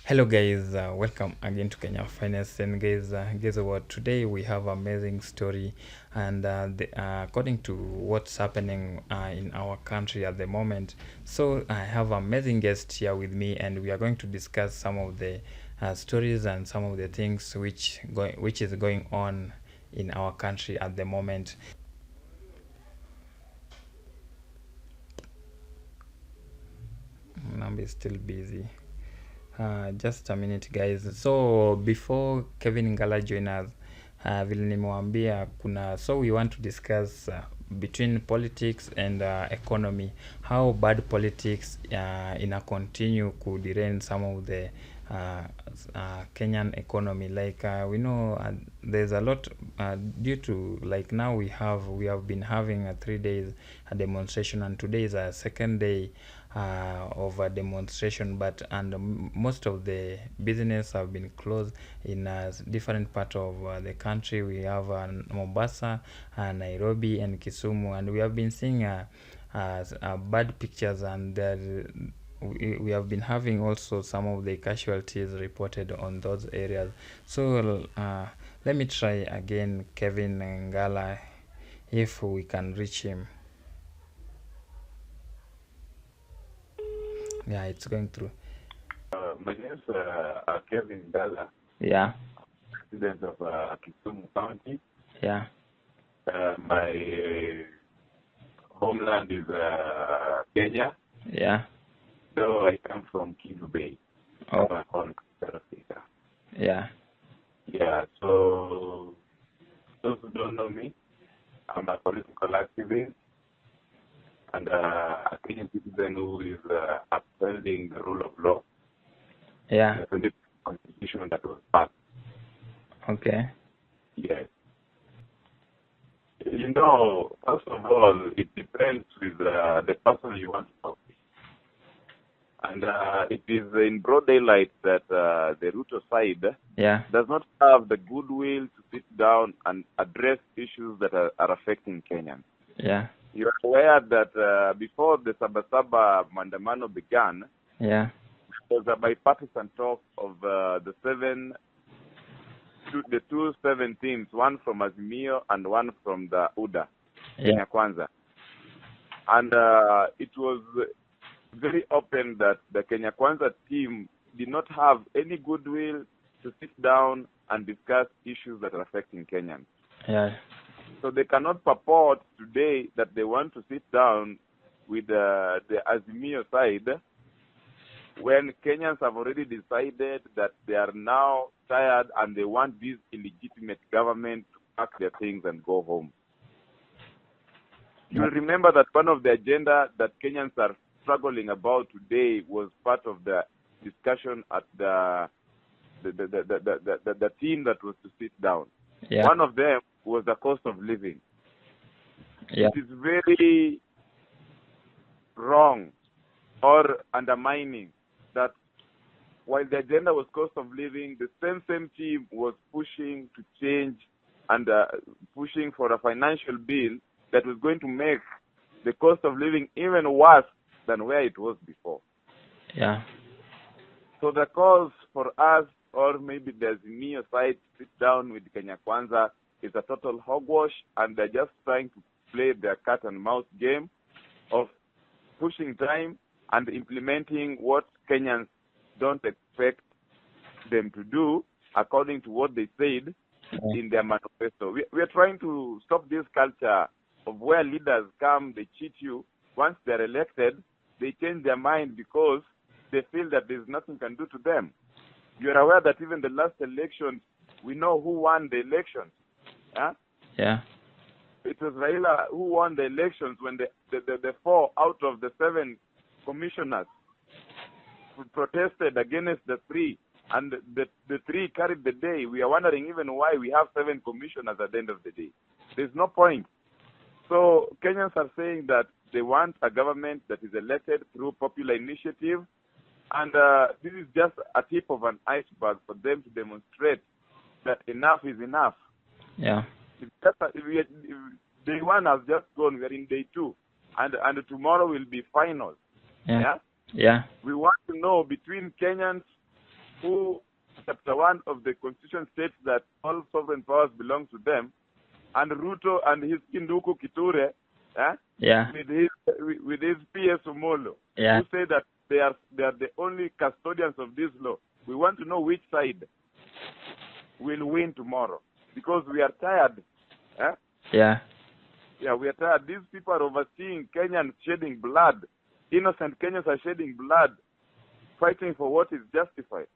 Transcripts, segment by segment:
Hello guys, welcome again to Kenya Finest. And guys what, today we have amazing story. And according to what's happening in our country at the moment, so I have amazing guests here with me, and we are going to discuss some of the stories and some of the things which is going on in our country at the moment. Number is still busy. Just a minute guys. So before Kevin Ngala join us, vile nimewambia kuna, so we want to discuss between politics and economy, how bad politics ina continue could derail some of the Kenyan economy. Like we know there's a lot due to, like, now we have been having a 3 days demonstration, and today is a second day of a demonstration, but most of the business have been closed in different part of the country. We have Mombasa, Nairobi and Kisumu, and we have been seeing bad pictures, and we have been having also some of the casualties reported on those areas. So let me try again Kevin Ngala, if we can reach him. Yeah, it's going through. My name is Kevin Dala, Yeah, resident of Kisumu County. yeah, My homeland is Kenya, yeah. so I come from Kivu Bay, Oh, on South Africa. yeah, Yeah, so those who don't know me, I'm a political activist and a Kenyan citizen who is upholding the rule of law, yeah. the constitution that was passed. Okay. Yes. You know, first of all, it depends with the person you want to talk to. And it is in broad daylight that the Ruto side Yeah, does not have the goodwill to sit down and address issues that are affecting Kenyans. yeah, You are aware that before the Sabasaba Mandamano began, yeah, there was a bipartisan talk of the two seven teams, one from Azimio and one from the UDA, yeah, Kenya Kwanza. And it was very open that the Kenya Kwanza team did not have any goodwill to sit down and discuss issues that are affecting Kenyans. yeah, So they cannot purport today that they want to sit down with the Azimio side when Kenyans have already decided that they are now tired and they want this illegitimate government to pack their things and go home. You'll remember that one of the agenda that Kenyans are struggling about today was part of the discussion at the team that was to sit down. yeah, One of them was the cost of living. yeah, It is very wrong or undermining that while the agenda was cost of living, the same team was pushing to change and pushing for a financial bill that was going to make the cost of living even worse than where it was before. yeah, So the cause for us, or maybe the Azimio side, to sit down with Kenya Kwanza is a total hogwash, and they're just trying to play their cat and mouse game of pushing time and implementing what Kenyans don't expect them to do according to what they said in their manifesto. We are trying to stop this culture of where leaders come, they cheat you. Once they're elected, they change their mind because they feel that there's nothing can do to them. You're aware that even the last election, we know who won the elections. Huh? yeah, It was Raila who won the elections when the 4 out of the 7 commissioners protested against the 3, and the 3 carried the day. We are wondering even why we have 7 commissioners at the end of the day. There's no point. So Kenyans are saying that they want a government that is elected through popular initiative, and this is just a tip of an iceberg for them to demonstrate that enough is enough. yeah, It's just day 1 has just gone. We are in day 2, and tomorrow will be finals. yeah, Yeah. yeah, We want to know between Kenyans who chapter 1 of the Constitution states that all sovereign powers belong to them, and Ruto and his Kinduku Kiture, Yeah. with his PS Omolo, Yeah. who say that they are the only custodians of this law. We want to know which side will win tomorrow, because we are tired. Yeah. Yeah, we are tired. These people are overseeing Kenyans shedding blood. Innocent Kenyans are shedding blood, fighting for what is justified.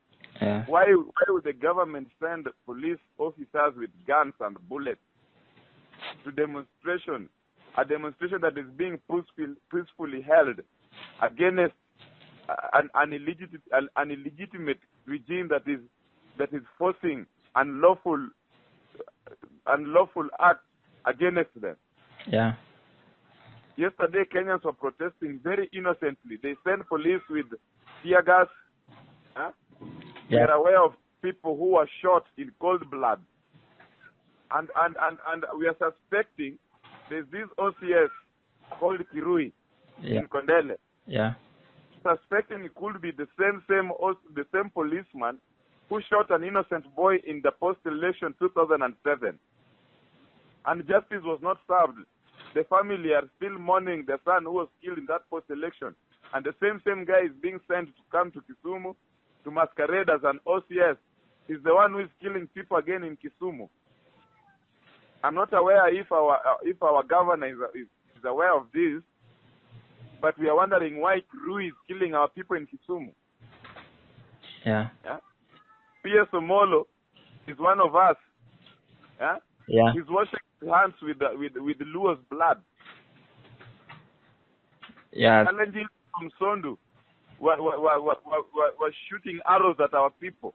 Yeah. Why would the government send police officers with guns and bullets to demonstration? A demonstration that is being peacefully held against an illegitimate regime that is forcing unlawful acts against them. Yeah. Yesterday, Kenyans were protesting very innocently. They sent police with tear gas. We are aware of people who were shot in cold blood. And we are suspecting there's this OCS called Kirui in Kondele. Yeah. Suspecting it could be the same policeman who shot an innocent boy in the post-election 2007. And justice was not served. The family are still mourning the son who was killed in that post-election. And the same guy is being sent to come to Kisumu to masquerade as an OCS. He's the one who is killing people again in Kisumu. I'm not aware if our governor is aware of this, but we are wondering why Kirui is killing our people in Kisumu. Yeah. PS Omolo is one of us. Yeah. He's washing his hands with Luo's blood. Yeah. Challenging from Sondu were shooting arrows at our people.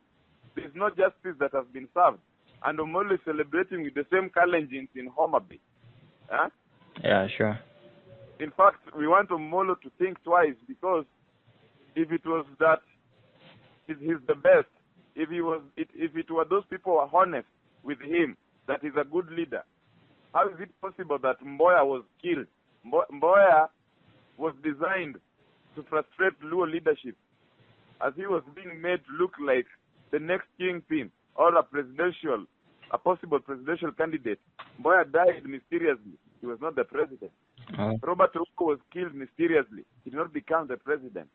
There is no justice that has been served. And Omolo is celebrating with the same Kalenjins in Homa Bay. Yeah, sure. In fact, we want Omolo to think twice, because if it was that he's the best, if it were those people who are honest with him, that he's a good leader, how is it possible that Mboya was killed? Mboya was designed to frustrate Luo leadership, as he was being made to look like the next kingpin or a possible presidential candidate. Mboya died mysteriously. He was not the president. Robert Ruko was killed mysteriously. He did not become the president.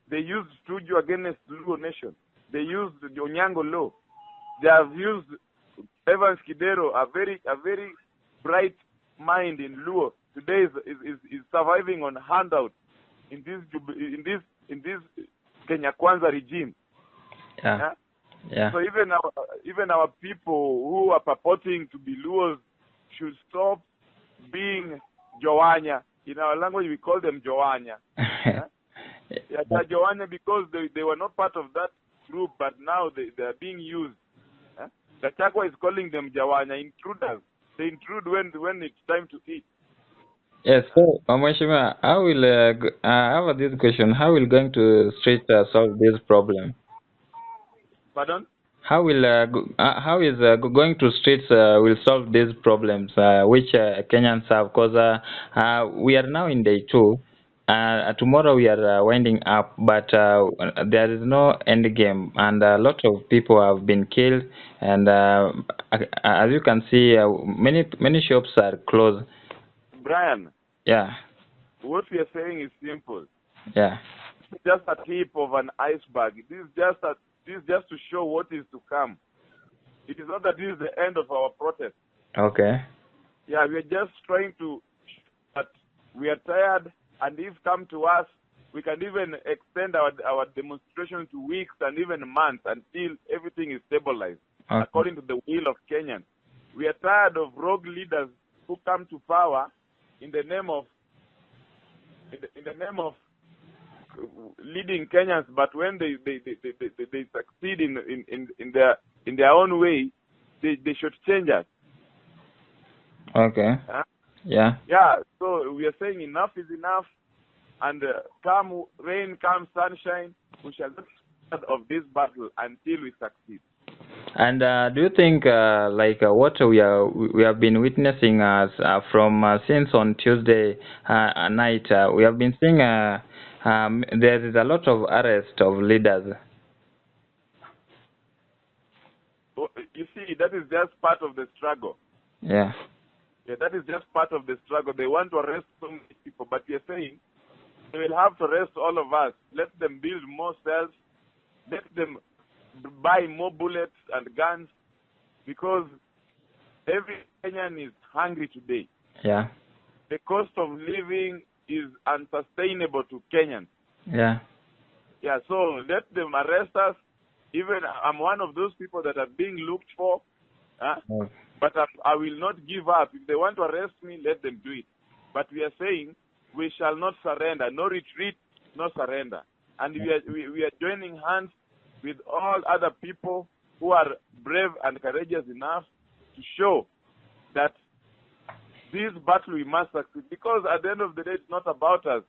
They used Tuju against Luo nation. They used the Onyango law. They have used Evans Kidero, a very bright mind in Luo. Today is surviving on handout in this Kenya Kwanza regime. Yeah. Yeah. So even our people who are purporting to be Luos should stop being Joanya. In our language, we call them Joanya. They're Joanya because they were not part of that group, but now they are being used. The Chakwa is calling them Jawanya, intruders. They intrude when it's time to eat. Yes. So, Mheshimiwa, how will I have this question? How will going to street solve this problem? Pardon? How is going to streets will solve these problems which Kenyans have? Because we are now in day 2. Tomorrow we are winding up, but there is no end game, and a lot of people have been killed. And as you can see, many shops are closed. Brian. Yeah. What we are saying is simple. Yeah. It's just a tip of an iceberg. This is just to show what is to come. It is not that this is the end of our protest. Okay. Yeah, we are just trying to. But we are tired, and if come to us, we can even extend our demonstration to weeks and even months until everything is stabilized, according to the will of Kenyans. We are tired of rogue leaders who come to power in the name of leading Kenyans, but when they succeed in their own way, they should change us. Okay. Yeah. Yeah. So we are saying enough is enough, and come rain, come sunshine, we shall not start of this battle until we succeed. And do you think, what we have been witnessing from since on Tuesday night, we have been seeing there is a lot of arrest of leaders. You see, that is just part of the struggle. Yeah. Yeah, that is just part of the struggle. They want to arrest so many people, but you're saying they will have to arrest all of us. Let them build more cells. Let them buy more bullets and guns, because every Kenyan is hungry today. Yeah. The cost of living is unsustainable to Kenyans. Yeah. Yeah, so let them arrest us. Even I'm one of those people that are being looked for. Oh. But I will not give up. If they want to arrest me, let them do it. But we are saying we shall not surrender. No retreat, no surrender. And we are joining hands with all other people who are brave and courageous enough to show that this battle we must succeed. Because at the end of the day, it's not about us.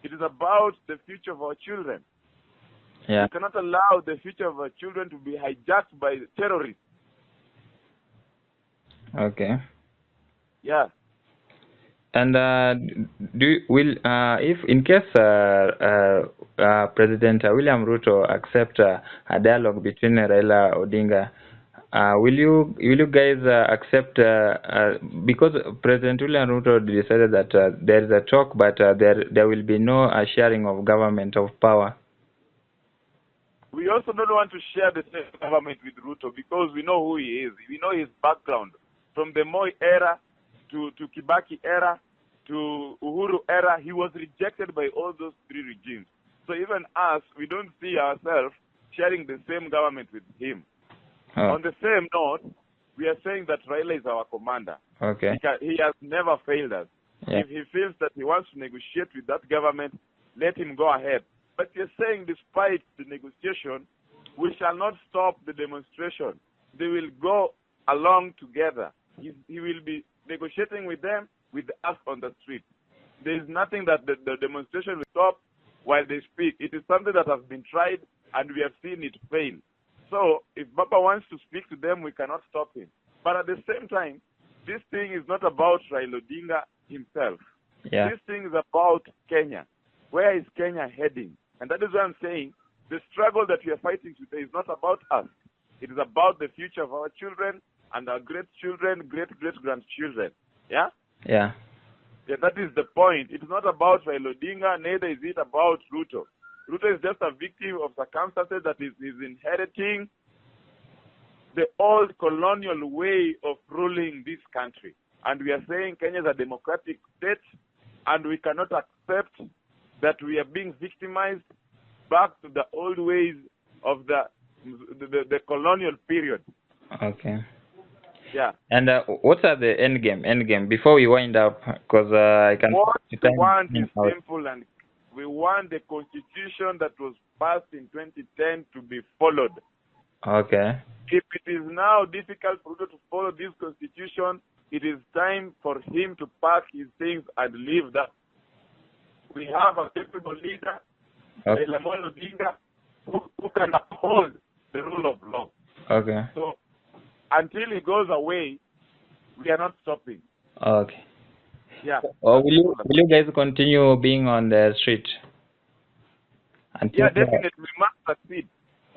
It is about the future of our children. Yeah. We cannot allow the future of our children to be hijacked by terrorists. Okay. Yeah. And if in case President William Ruto accept a dialogue between Raila Odinga, will you guys accept? Because President William Ruto decided that there is a talk, but there will be no sharing of government of power. We also don't want to share the same government with Ruto, because we know who he is. We know his background. From the Moi era to Kibaki era to Uhuru era, he was rejected by all those three regimes. So even us, we don't see ourselves sharing the same government with him. Oh. On the same note, we are saying that Raila is our commander. Okay. He has never failed us. Yeah. If he feels that he wants to negotiate with that government, let him go ahead. But you're saying despite the negotiation, we shall not stop the demonstration. They will go along together. He will be negotiating with them, with us on the street. There is nothing that the demonstration will stop while they speak. It is something that has been tried, and we have seen it fail. So if Baba wants to speak to them, we cannot stop him. But at the same time, this thing is not about Raila Odinga himself. Yeah. This thing is about Kenya. Where is Kenya heading? And that is why I'm saying the struggle that we are fighting today is not about us. It is about the future of our children and our great-children, great-great-grandchildren. Yeah? Yeah. Yeah, that is the point. It's not about Raila Odinga, neither is it about Ruto. Ruto is just a victim of circumstances that is inheriting the old colonial way of ruling this country. And we are saying Kenya is a democratic state, and we cannot accept that we are being victimized back to the old ways of the colonial period. Okay. Yeah. And what are the end game before we wind up? Because I can. What we want is simple, and we want the constitution that was passed in 2010 to be followed. Okay. If it is now difficult for Ruto to follow this constitution, it is time for him to pack his things and leave that. We have a capable leader, Okay. Raila Odinga, who can uphold the rule of law. Okay. So until he goes away, we are not stopping. Okay. Yeah. Or will you guys continue being on the street? Until Yeah, definitely. We must succeed.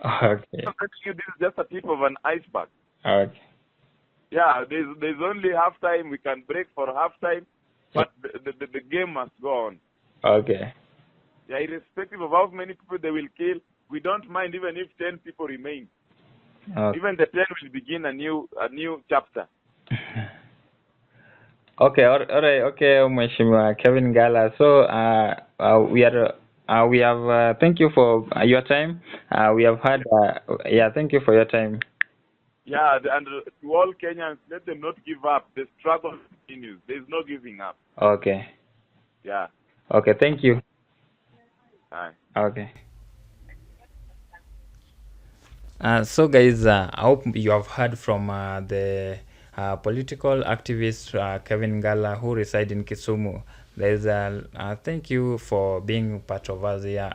Okay. This is just a tip of an iceberg. Okay. Yeah, there's only half time. We can break for half time, but the game must go on. Okay. Yeah, irrespective of how many people they will kill, we don't mind even if 10 people remain. Okay. Even the 10 will begin a new chapter. Okay. All right. Okay, Mheshimiwa Kevin Gala. So we have thank you for your time. We have had thank you for your time. Yeah, and to all Kenyans, let them not give up. The struggle continues. There's no giving up. Okay. Yeah. Okay. Thank you. Bye. Okay. So guys, I hope you have heard from the political activist Kevin Gala, who reside in Kisumu. There's thank you for being part of us here.